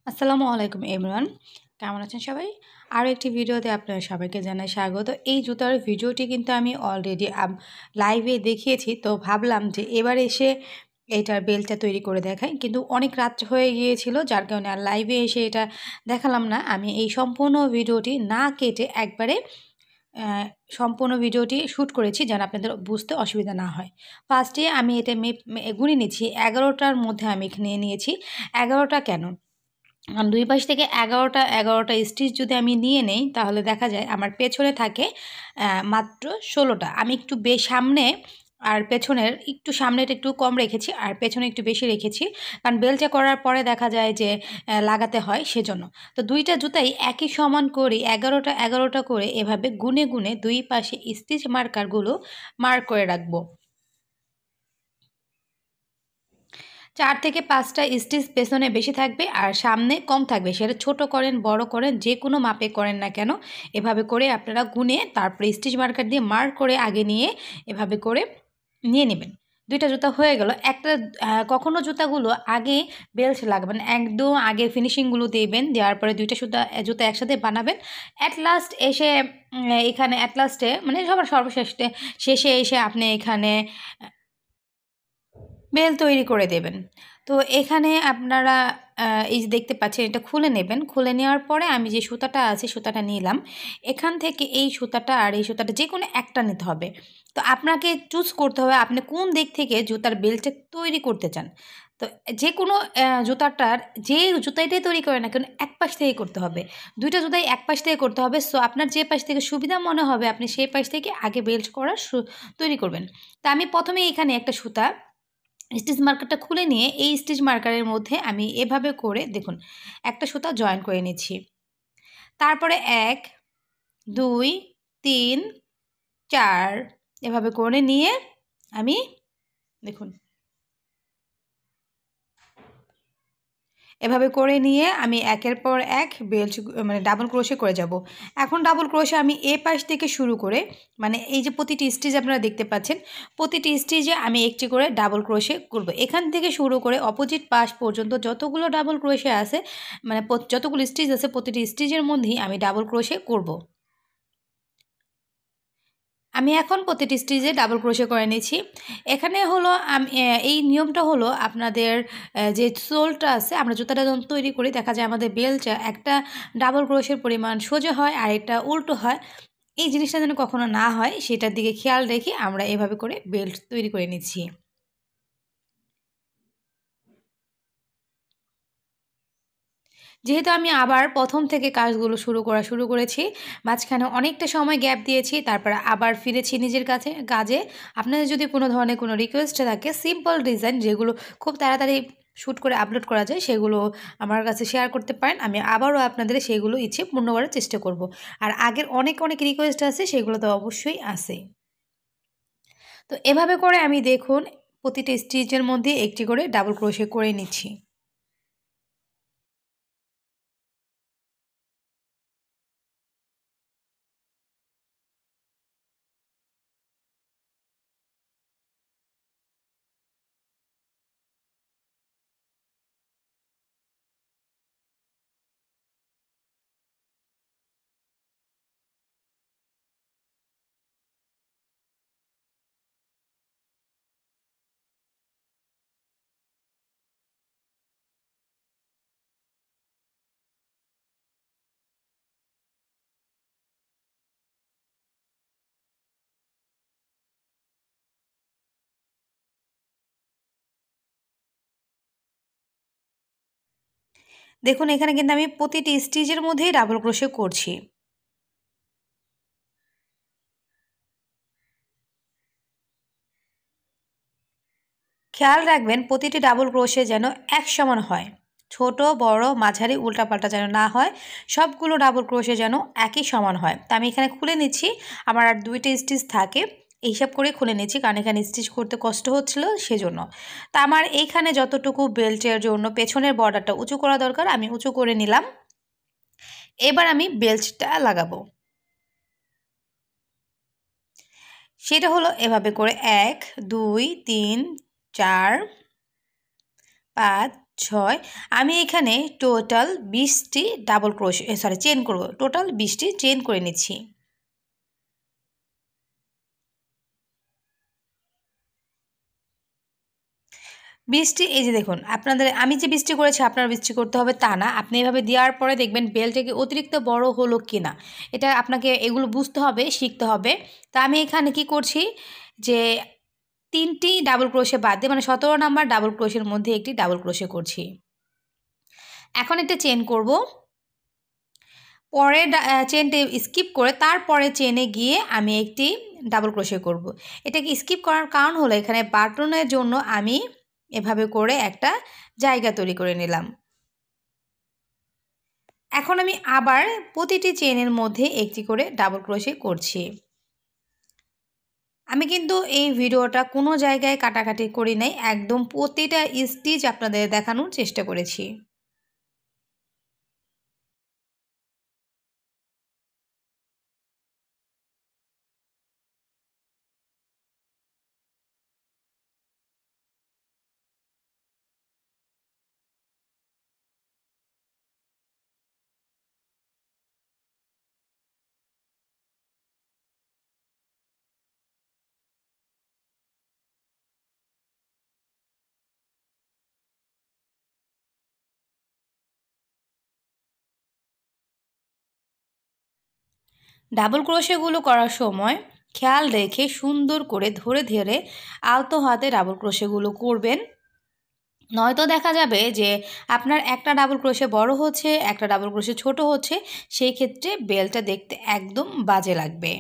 আসসালামু আলাইকুম এভরিওয়ান, কেমন আছেন সবাই? আরও একটি ভিডিওতে আপনাদের সবাইকে জানাই স্বাগত। এই জুতার ভিডিওটি কিন্তু আমি অলরেডি লাইভে দেখিয়েছি, তো ভাবলাম যে এবার এসে এটার বেল্টটা তৈরি করে দেখাই, কিন্তু অনেক রাত হয়ে গিয়েছিল, যার কারণে আর লাইভে এসে এটা দেখালাম না। আমি এই সম্পূর্ণ ভিডিওটি না কেটে একবারে সম্পূর্ণ ভিডিওটি শ্যুট করেছি যেন আপনাদের বুঝতে অসুবিধা না হয়। ফার্স্টে আমি এটা গুনে নিচ্ছি, 11টার মধ্যে আমি এখানে নিয়েছি। 11টা কেন? দুই পাশ থেকে 11টা স্টিচ যদি আমি নিয়ে নেই, তাহলে দেখা যায় আমার পেছনে থাকে মাত্র 16টা। আমি একটু সামনে আর পেছনের একটু সামনেটা একটু কম রেখেছি, আর পেছনে একটু বেশি রেখেছি, কারণ বেলচা করার পরে দেখা যায় যে লাগাতে হয়, সেজন্য। তো দুইটা জুতাই একই সমান করে 11টা করে এভাবে গুনে গুনে দুই পাশে স্টিচ মার্কারগুলো মার্ক করে রাখবো। 4 থেকে 5টা স্টিচ পেছনে বেশি থাকবে আর সামনে কম থাকবে, সেটা ছোট করেন বড় করেন যে কোনো মাপে করেন না কেন, এভাবে করে আপনারা গুনে তারপরে স্টিচ মার্কার দিয়ে মার্ক করে আগে নিয়ে এভাবে করে নিয়ে নেবেন। দুইটা জুতা হয়ে গেল। একটা কখনো জুতাগুলো আগে বেল্ট লাগাবেন, একদম আগে ফিনিশিংগুলো দেবেন, দেওয়ার পরে দুইটা জুতা একসাথে বানাবেন। অ্যাট লাস্ট এসে এখানে অ্যাট লাস্টে মানে সবার শেষে এসে আপনি এখানে বেল তৈরি করে দেবেন। তো এখানে আপনারা এই যে দেখতে পাচ্ছেন, এটা খুলে নেবেন। খুলে নেওয়ার পরে আমি যে সুতাটা আছে সুতাটা নিলাম। এখান থেকে এই সুতাটা আর এই সুতাটা যে কোনো একটা নিতে হবে। তো আপনাকে চুজ করতে হবে আপনি কোন দিক থেকে জুতার বেল্টটা তৈরি করতে চান। তো যে কোনো জুতাটার যে জুতাইটাই তৈরি করে না কেন এক পাশ থেকে করতে হবে। দুইটা জুতাই এক পাশ থেকে করতে হবে। সো আপনার যে পাশ থেকে সুবিধা মনে হবে আপনি সেই পাশ থেকে আগে বেল্ট করার তৈরি করবেন। তা আমি প্রথমে এখানে একটা সুতা স্টিচ মার্কারটা খুলে নিয়ে এই স্টিচ মার্কারের মধ্যে আমি এভাবে করে দেখুন একটা সুতা জয়েন করে নিচ্ছি। তারপরে 1 2 3 4 এভাবে করে নিয়ে আমি দেখুন এভাবে করে নিয়ে আমি একের পর এক বেল্ট মানে ডাবল ক্রোশে করে যাব। এখন ডাবল ক্রোশে আমি এ পাশ থেকে শুরু করে মানে এই যে প্রতিটি স্টিচ আপনারা দেখতে পাচ্ছেন, প্রতিটি স্টিচে আমি একটি করে ডাবল ক্রোশে করব। এখান থেকে শুরু করে অপোজিট পাশ পর্যন্ত যতগুলো ডাবল ক্রোশে আছে মানে যতগুলো স্টিচ আছে প্রতিটি স্টিচের মধ্যেই আমি ডাবল ক্রোশে করব। আমি এখন প্রতিটি স্টিচে ডাবল ক্রোশে করে নিয়েছি। এখানে হলো এই নিয়মটা হলো আপনাদের যে সোলটা আছে, আমরা জুতাটা যখন তৈরি করি দেখা যায় আমাদের বেল্টটা একটা ডাবল ক্রোশের পরিমাণ সোজা হয় আর এটা উল্টো হয়। এই জিনিসটা যেন কখনো না হয় সেটার দিকে খেয়াল রেখে আমরা এভাবে করে বেল্ট তৈরি করে নিচ্ছি। যেহেতু আমি আবার প্রথম থেকে কাজগুলো শুরু করেছি, মাঝখানে অনেকটা সময় গ্যাপ দিয়েছি, তারপরে আবার ফিরেছি নিজের কাজে। আপনাদের যদি কোনো ধরনের কোনো রিকোয়েস্ট থাকে সিম্পল ডিজাইন যেগুলো খুব তাড়াতাড়ি শ্যুট করে আপলোড করা যায় সেগুলো আমার কাছে শেয়ার করতে পারেন। আমি আবারও আপনাদের সেগুলো ইচ্ছে পূর্ণ করার চেষ্টা করব। আর আগের অনেক রিকোয়েস্ট আছে সেগুলো তো অবশ্যই আছে। তো এভাবে করে আমি দেখুন প্রতিটা স্টিচের মধ্যে একটি করে ডাবল ক্রোশে করে নিচ্ছি। দেখুন এখানে কিন্তু আমি প্রতিটি স্টিচের মধ্যেই ডাবল ক্রোশে করছি। খেয়াল রাখবেন প্রতিটি ডাবল ক্রোশে যেন এক সমান হয়, ছোট বড় মাঝারি উল্টাপাল্টা যেন না হয়, সবগুলো ডাবল ক্রোশে যেন একই সমান হয়। তা আমি এখানে খুলে নিচ্ছি, আমার আর দুইটা স্টিচ থাকে এই হিসাব করে খুলে নিচ্ছি, কারণ এখানে স্টিচ করতে কষ্ট হচ্ছিল সেজন্য। তা আমার এইখানে যতটুকু বেল্টের জন্য পেছনের বর্ডারটা উঁচু করা দরকার আমি উঁচু করে নিলাম। এবার আমি বেল্টটা লাগাবো। সেটা হলো এভাবে করে 1 2 3 4 5 6 আমি এখানে টোটাল 20টি ডাবল ক্রোশে চেন করব টোটাল 20টি চেন করে নিচ্ছি 20টি এই যে দেখুন আপনাদের আমি যে 20টি করেছি আপনার 20টি করতে হবে তা না আপনি এভাবে দেওয়ার পরে দেখবেন বেলটা কি অতিরিক্ত বড় হলো কিনা এটা আপনাকে এগুলো বুঝতে হবে শিখতে হবে তা আমি এখানে কি করছি যে 3টি ডাবল ক্রোশে বাদ দিয়ে মানে 17 নাম্বার ডাবল ক্রোশের মধ্যে একটি ডাবল ক্রোশে করছি এখন একটা চেন করব পরে চেনটা স্কিপ করে তারপরে চেনে গিয়ে আমি একটি ডাবল ক্রোশে করব এটাকে স্কিপ করার কারণ হলো এখানে বাটনের জন্য আমি এভাবে করে একটা জায়গা তৈরি করে নিলাম এখন আমি আবার প্রতিটি চেনের মধ্যে একটি করে ডাবল ক্রোশে করছি আমি কিন্তু এই ভিডিওটা কোনো জায়গায় কাটাকাটি করি নাই একদম প্রতিটা স্টিচ আপনাদের দেখানোর চেষ্টা করেছি ডাবল ক্রোশেগুলো করার সময় খেয়াল রেখে সুন্দর করে ধরে ধরে আলতো হাতে ডাবল ক্রোশেগুলো করবেন নয়তো দেখা যাবে যে আপনার একটা ডাবল ক্রোশে বড় হচ্ছে একটা ডাবল ক্রোশে ছোট হচ্ছে সেই ক্ষেত্রে বেলটা দেখতে একদম বাজে লাগবে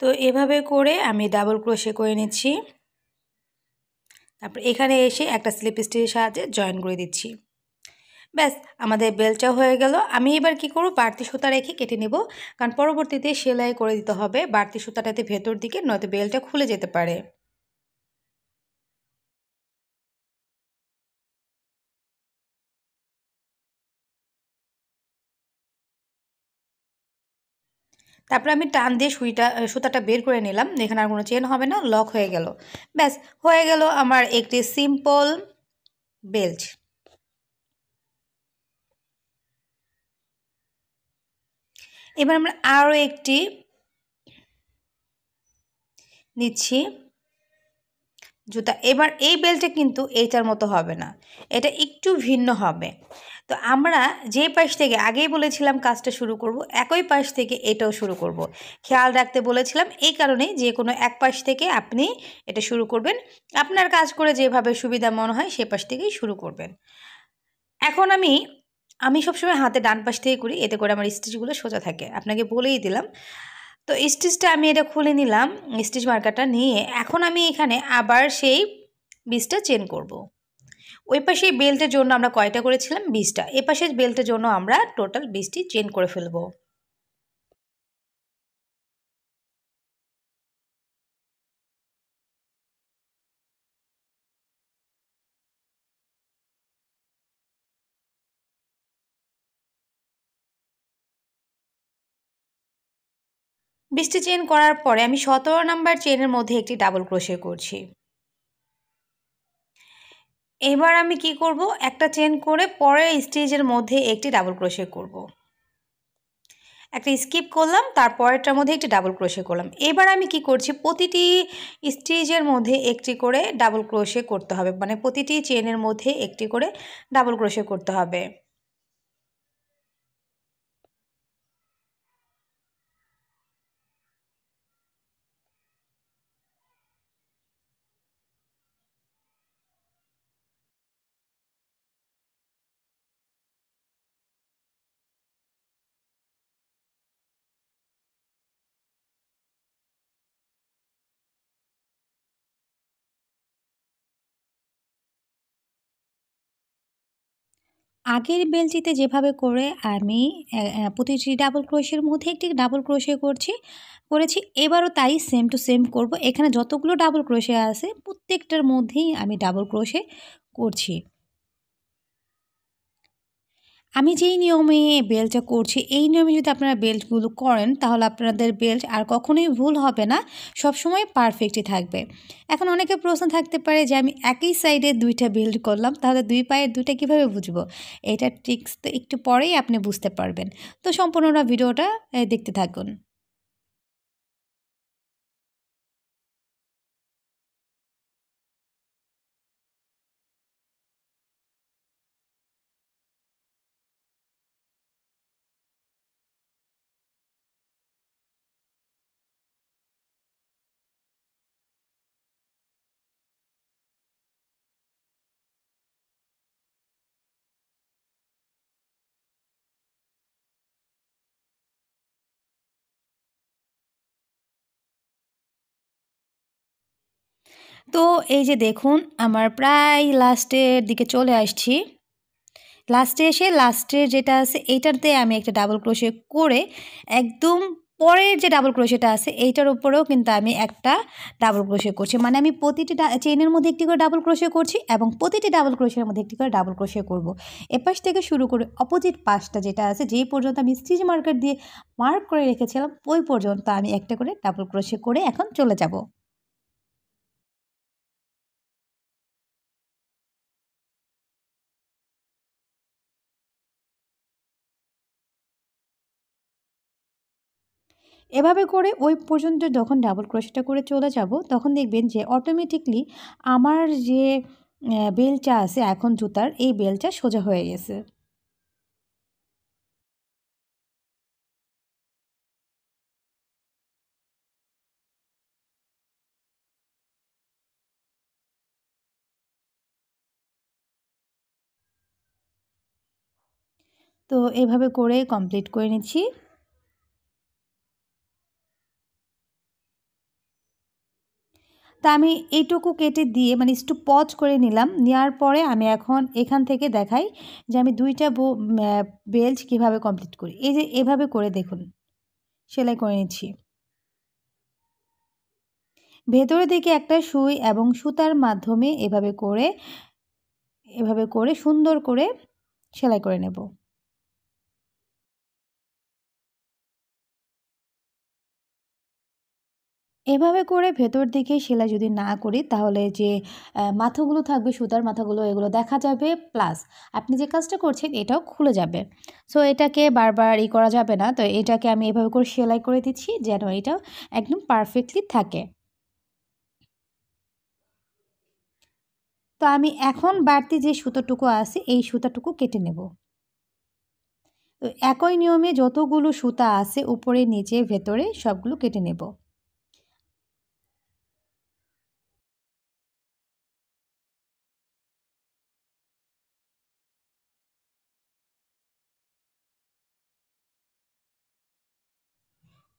তো এভাবে করে আমি ডাবল ক্রোশে করে নিচ্ছি তারপর এখানে এসে একটা স্লিপ স্টিচের সাহায্যে জয়েন করে দিচ্ছি ব্যাস আমাদের বেলটা হয়ে গেল আমি এবার কি করব বাড়তি সুতা রেখে কেটে নেব কারণ পরবর্তীতে সেলাই করে দিতে হবে বাড়তি সুতাটাতে ভেতর দিকে নয়তো বেলটা খুলে যেতে পারে তারপরে আমি টান দিয়ে সুতাটা বের করে নিলাম এখানে আর কোনো চেন হবে না লক হয়ে গেল ব্যাস হয়ে গেল আমার একটি সিম্পল বেল্ট এবার আমরা আরও একটি নিচ্ছি জুতা এবার এই বেল্টটা কিন্তু এইটার মতো হবে না এটা একটু ভিন্ন হবে তো আমরা যে পাশ থেকে আগেই বলেছিলাম কাজটা শুরু করব একই পাশ থেকে এটাও শুরু করব খেয়াল রাখতে বলেছিলাম এই কারণেই যে কোনো এক পাশ থেকে আপনি এটা শুরু করবেন আপনার কাজ করে যেভাবে সুবিধা মনে হয় সে পাশ থেকেই শুরু করবেন এখন আমি সবসময় হাতে ডান পাশ থেকে করি এতে করে আমার স্টিচগুলো সোজা থাকে আপনাকে বলেই দিলাম তো স্টিচটা আমি এটা খুলে নিলাম স্টিচ মার্কারটা নিয়ে এখন আমি এখানে আবার সেই 20টা চেন করব ওই পাশে বেল্টের জন্য আমরা কয়টা করেছিলাম 20টা এ পাশের বেল্টের জন্য আমরা টোটাল 20টি চেন করে ফেলবো বৃষ্টি চেন করার পরে আমি 17 নাম্বার চেনের মধ্যে একটি ডাবল ক্রোশে করছি এবার আমি কি করব একটা চেন করে পরের স্টিচের মধ্যে একটি ডাবল ক্রোশে করব একটা স্কিপ করলাম তারপরেরটার মধ্যে একটি ডাবল ক্রোশে করলাম এবার আমি কি করছি প্রতিটি স্টিচের মধ্যে একটি করে ডাবল ক্রোশে করতে হবে মানে প্রতিটি চেনের মধ্যে একটি করে ডাবল ক্রোশে করতে হবে আগের বেলটিতে যেভাবে করে আমি প্রতিটি ডাবল ক্রোশের মধ্যে একটি ডাবল ক্রোশে করেছি, এবারও তাই সেম টু সেম করব। এখানে যতগুলো ডাবল ক্রোশে আছে প্রত্যেকটার মধ্যেই আমি ডাবল ক্রোশে করছি। আমি যেই নিয়মে বেল্টটা করছি, এই নিয়মে যদি আপনারা বেল্টগুলো করেন তাহলে আপনাদের বেল্ট আর কখনোই ভুল হবে না, সবসময় পারফেক্টই থাকবে। এখন অনেকের প্রশ্ন থাকতে পারে যে আমি একই সাইডে ২টা বেল্ট করলাম, তাহলে ২ পায়ের ২টা কীভাবে বুঝবো? এটার ট্রিক্স তো একটু পরেই আপনি বুঝতে পারবেন। তো সম্পূর্ণ ভিডিওটা দেখতে থাকুন। তো এই যে দেখুন, আমার প্রায় লাস্টের দিকে চলে আসছি। লাস্টে এসে লাস্টের যেটা আছে এইটাতে আমি একটা ডাবল ক্রোশে করে একদম পরের যে ডাবল ক্রোশেটা আছে এইটার উপরেও কিন্তু আমি একটা ডাবল ক্রোশে করছি। মানে আমি প্রতিটি চেইনের মধ্যে একটি করে ডাবল ক্রোশে করছি এবং প্রতিটি ডাবল ক্রোশের মধ্যে একটি করে ডাবল ক্রোশে করব। এপাশ থেকে শুরু করে অপোজিট পাশটা যেটা আছে, যেই পর্যন্ত আমি স্টিচ মার্কার দিয়ে মার্ক করে রেখেছিলাম ওই পর্যন্ত আমি একটা করে ডাবল ক্রোশে করে এখন চলে যাব। এভাবে করে ওই পর্যন্ত যখন ডাবল ক্রোশেটা করে চলে যাব তখন দেখবেন যে অটোমেটিকলি আমার যে বেলটা আছে এখন জুতার, এই বেলটা সোজা হয়ে গেছে। তো এভাবে করে কমপ্লিট করে নিচ্ছি। তা আমি এইটুকু কেটে দিয়ে মানে একটু পজ করে নিলাম, নেওয়ার পরে আমি এখন এখান থেকে দেখাই যে আমি ২টা বেল্ট কীভাবে কমপ্লিট করি। এই যে এভাবে করে দেখুন সেলাই করে নিচ্ছি। ভেতরের দিকে একটা সুই এবং সুতার মাধ্যমে এভাবে করে সুন্দর করে সেলাই করে নেব। এভাবে করে ভেতর দিকে সেলাই যদি না করি তাহলে যে মাথাগুলো থাকবে সুতার মাথাগুলো এগুলো দেখা যাবে, প্লাস আপনি যে কাজটা করছেন এটাও খুলে যাবে। সো এটাকে বারবার করা যাবে না। তো এটাকে আমি এভাবে করে সেলাই করে দিচ্ছি যেন এটা একদম পারফেক্টলি থাকে। তো আমি এখন বাড়তি যে সুতোটুকু আছে এই সুতাটুকু কেটে নেব। তো একই নিয়মে যতগুলো সুতা আছে উপরে নিচে ভেতরে সবগুলো কেটে নেব।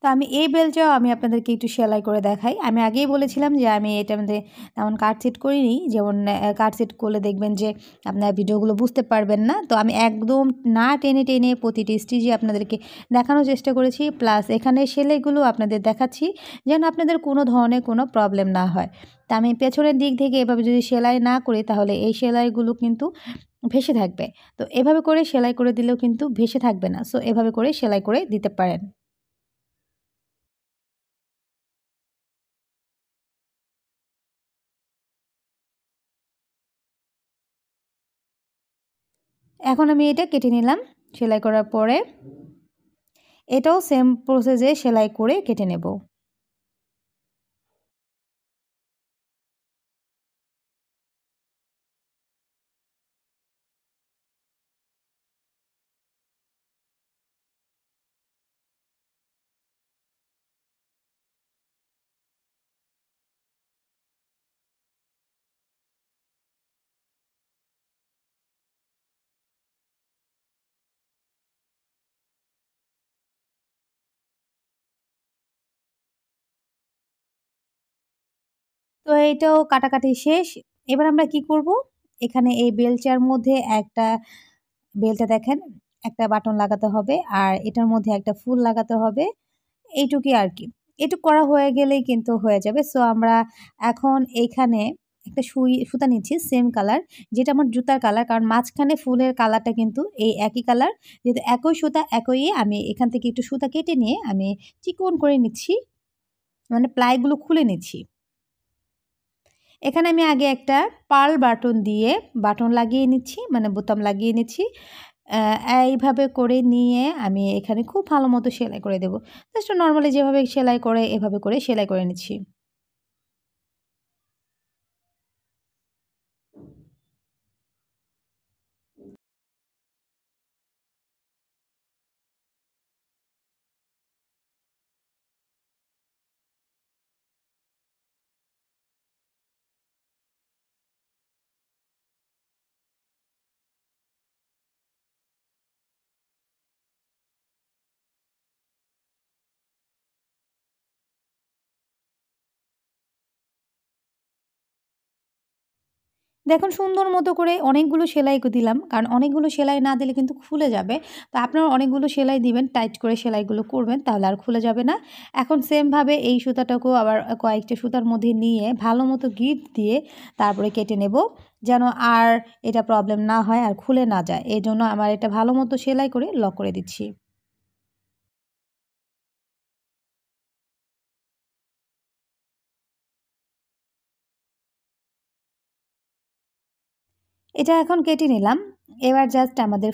তো আমি এই বেল্টটাও আমি আপনাদেরকে একটু সেলাই করে দেখাই। আমি আগেই বলেছিলাম যে আমি এটার মধ্যে তেমন কাট সেট করিনি। যেমন কাট সেট করলে দেখবেন যে আপনারা ভিডিওগুলো বুঝতে পারবেন না। তো আমি একদম না টেনে, টেনে প্রতিটি স্টিচই আপনাদেরকে দেখানোর চেষ্টা করেছি। প্লাস এখানে সেলাইগুলো আপনাদের দেখাচ্ছি যেন আপনাদের কোনো ধরনের কোনো প্রবলেম না হয়। তা আমি পেছনের দিক থেকে এভাবে যদি সেলাই না করি তাহলে এই সেলাইগুলো কিন্তু ভেসে থাকবে। তো এভাবে করে সেলাই করে দিলেও কিন্তু ভেসে থাকবে না। সো এভাবে করে সেলাই করে দিতে পারেন। এখন আমি এটা কেটে নিলাম সেলাই করার পরে। এটাও সেম প্রসেসে সেলাই করে কেটে নেব। তো এইটাও কাটাকাটি শেষ। এবার আমরা কি করব? এখানে এই বেলচার মধ্যে একটা বেলটা দেখেন একটা বাটন লাগাতে হবে আর এটার মধ্যে একটা ফুল লাগাতে হবে, এইটুকুই আর কি। এটুক করা হয়ে গেলেই কিন্তু হয়ে যাবে। সো আমরা এখন এইখানে একটা সুতা নিচ্ছি সেম কালার, যেটা আমার জুতার কালার, কারণ মাঝখানে ফুলের কালারটা কিন্তু এই একই কালার, যেহেতু একই সুতা একই আমি এখান থেকে একটু সুতা কেটে নিয়ে আমি চিকন করে নিচ্ছি, মানে প্লাইগুলো খুলে নিচ্ছি। এখানে আমি আগে একটা পার্ল বাটন দিয়ে বাটন লাগিয়ে নিচ্ছি, মানে বোতাম লাগিয়ে নিচ্ছি। এইভাবে করে নিয়ে আমি এখানে খুব ভালো মতো সেলাই করে দেবো। জাস্ট নর্মালি যেভাবে সেলাই করে এভাবে করে সেলাই করে নিচ্ছি। দেখুন সুন্দর মতো করে অনেকগুলো সেলাই দিলাম, কারণ অনেকগুলো সেলাই না দিলে কিন্তু খুলে যাবে। তো আপনারা অনেকগুলো সেলাই দিবেন, টাইট করে সেলাইগুলো করবেন, তাহলে আর খুলে যাবে না। এখন সেমভাবে এই সুতাটাকেও আবার কয়েকটা সুতার মধ্যে নিয়ে ভালো মতো গিট দিয়ে তারপরে কেটে নেব, যেন আর এটা প্রবলেম না হয় আর খুলে না যায়। এই জন্য আমার এটা ভালো মতো সেলাই করে লক করে দিচ্ছি। এটা এখন কেটে নিলাম। এবার জাস্ট আমাদের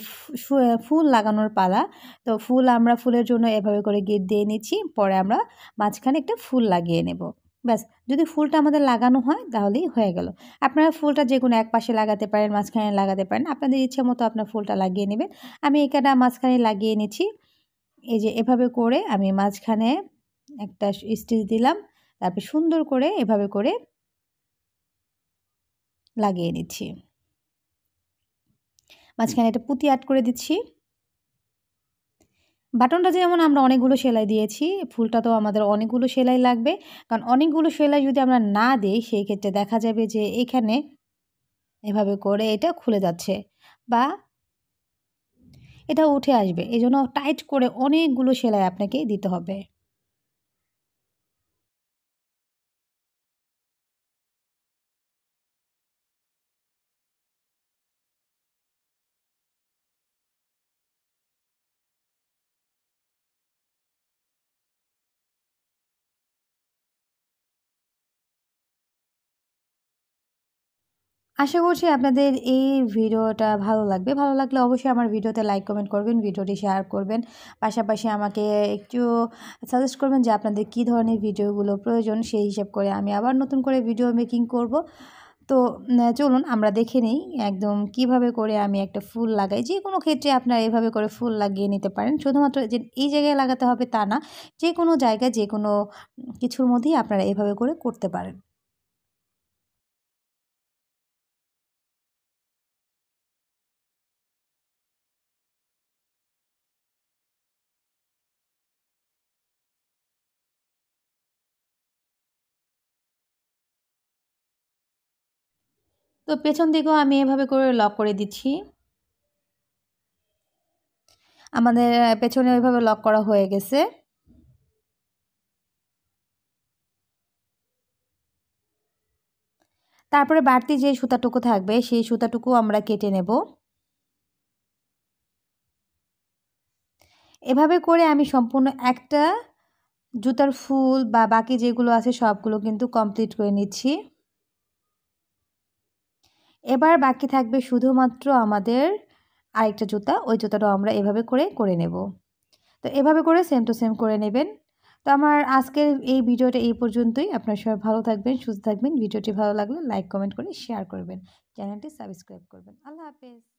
ফুল লাগানোর পালা। তো ফুলের জন্য এভাবে করে গিট দিয়ে নিচ্ছি। পরে আমরা মাঝখানে একটা ফুল লাগিয়ে নেব। ব্যাস, যদি ফুলটা আমাদের লাগানো হয় তাহলেই হয়ে গেল। আপনারা ফুলটা যেকোনো এক পাশে লাগাতে পারেন, মাঝখানে লাগাতে পারেন। আপনাদের ইচ্ছে মতো আপনার ফুলটা লাগিয়ে নেবেন। আমি এখানে মাঝখানে লাগিয়ে নিচ্ছি। এই যে এভাবে করে আমি মাঝখানে একটা স্টিচ দিলাম। তারপর সুন্দর করে এভাবে করে লাগিয়ে নিচ্ছি। মাঝখানে একটা পুঁতি অ্যাড করে দিচ্ছি। বাটনটা যেমন আমরা অনেকগুলো সেলাই দিয়েছি, ফুলটা তো আমাদের অনেকগুলো সেলাই লাগবে। কারণ অনেকগুলো সেলাই যদি আমরা না দিই, সেই ক্ষেত্রে দেখা যাবে যে এখানে এভাবে করে এটা খুলে যাচ্ছে বা এটা উঠে আসবে। এজন্য টাইট করে অনেকগুলো সেলাই আপনাকে দিতে হবে। আশা করছি আপনাদের এই ভিডিওটা ভালো লাগবে। ভালো লাগলে অবশ্যই আমার ভিডিওতে লাইক, কমেন্ট করবেন, ভিডিওটি শেয়ার করবেন। পাশাপাশি আমাকে একটু সাজেস্ট করবেন যে আপনাদের কী ধরনের ভিডিওগুলো প্রয়োজন, সেই হিসাব করে আমি আবার নতুন করে ভিডিও মেকিং করব। তো চলুন আমরা দেখে নিই একদম কিভাবে করে আমি একটা ফুল লাগাই। যেকোনো ক্ষেত্রে আপনারা এভাবে করে ফুল লাগিয়ে নিতে পারেন। শুধুমাত্র যে এই জায়গায় লাগাতে হবে তা না। যেকোনো জায়গায় যেকোনো কিছুর মধ্যেই আপনারা এভাবে করে করতে পারেন। তো পেছন দিকেও আমি এভাবে করে লক করে দিচ্ছি। আমাদের পেছনে ওইভাবে লক করা হয়ে গেছে। তারপরে বাড়তি যে সুতাটুকু থাকবে সেই সুতাটুকু আমরা কেটে নেব। এভাবে করে আমি সম্পূর্ণ একটা জুতার ফুল বা বাকি যেগুলো আছে সবগুলো কিন্তু কমপ্লিট করে নিচ্ছি। এবার বাকি থাকবে শুধুমাত্র আমাদের আরেকটা জুতা, ওই জুতাটাও আমরা এভাবে করে নেব। তো এভাবে করে সেম টু সেম করে নেবেন। তো আমার আজকের এই ভিডিওটা এই পর্যন্তই। আপনারা সবাই ভালো থাকবেন, সুস্থ থাকবেন। ভিডিওটি ভালো লাগলে লাইক, কমেন্ট করে শেয়ার করবেন। চ্যানেলটি সাবস্ক্রাইব করবেন। আল্লাহ হাফেজ।